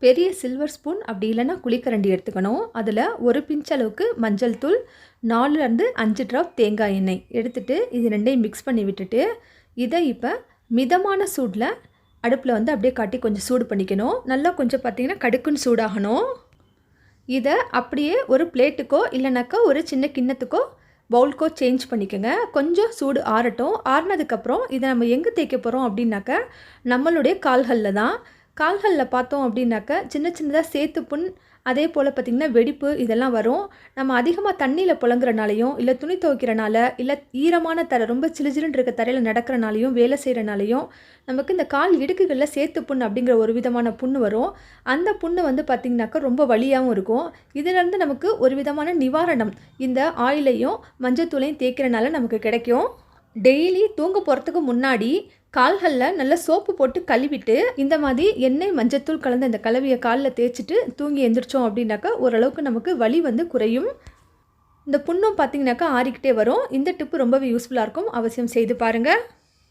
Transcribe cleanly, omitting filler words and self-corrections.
பெரிய silver spoon அப்படி இல்லைன்னா குழிக்கரண்டி எடுத்துக்கணும். அதில் ஒரு பிஞ்ச் அளவுக்கு மஞ்சள் தூள், 4லேருந்து 5 ட்ராப் தேங்காய் எண்ணெய் எடுத்துகிட்டு இது ரெண்டையும் மிக்ஸ் பண்ணி விட்டுட்டு இதை இப்போ மிதமான சூடில் அடுப்பில் வந்து அப்படியே காட்டி கொஞ்சம் சூடு பண்ணிக்கணும். நல்லா கொஞ்சம் பார்த்திங்கன்னா கடுக்குன்னு சூடாகணும். இதை அப்படியே ஒரு பிளேட்டுக்கோ இல்லைனாக்கா ஒரு சின்ன கிண்ணத்துக்கோ பவுல்க்கோ சேஞ்ச் பண்ணிக்கோங்க. கொஞ்சம் சூடு ஆறட்டும். ஆறுனதுக்கப்புறம் இதை நம்ம எங்கே தேய்க்க போகிறோம் அப்படின்னாக்கா நம்மளுடைய கால்களில் தான். கால்களில் பார்த்தோம் அப்படின்னாக்கா சின்ன சின்னதாக சேத்து புண், அதே போல் பார்த்திங்கன்னா வெடிப்பு இதெல்லாம் வரும். நம்ம அதிகமாக தண்ணியில் புழங்குறனாலையும் இல்லை துணி துவைக்கிறனால இல்லை ஈரமான தரை ரொம்ப சிலுசிலுன்னு இருக்க தரையில் நடக்கிறனாலையும் வேலை செய்கிறனாலையும் நமக்கு இந்த கால் இடுக்குகளில் சேத்து புண் அப்படிங்கிற ஒரு விதமான புண்ணு வரும். அந்த புண்ணு வந்து பார்த்திங்கனாக்கா ரொம்ப வலியாகவும் இருக்கும். இதிலேருந்து நமக்கு ஒரு விதமான நிவாரணம் இந்த ஆயிலையும் மஞ்சத்தூளையும் தேய்க்கிறனால நமக்கு கிடைக்கும். டெய்லி தூங்க போகிறதுக்கு முன்னாடி கால்களில் நல்லா சோப்பு போட்டு கழுவிட்டு இந்த மாதிரி எண்ணெய் மஞ்சத்தூள் கலந்த இந்த கலவையை காலில் தேய்ச்சிட்டு தூங்கி எந்திரிச்சோம் அப்படின்னாக்கா ஓரளவுக்கு நமக்கு வலி வந்து குறையும். இந்த புண்ணும் பார்த்திங்கனாக்கா ஆறிக்கிட்டே வரும். இந்த டிப்பு ரொம்பவே யூஸ்ஃபுல்லாக இருக்கும். அவசியம் செய்து பாருங்கள்.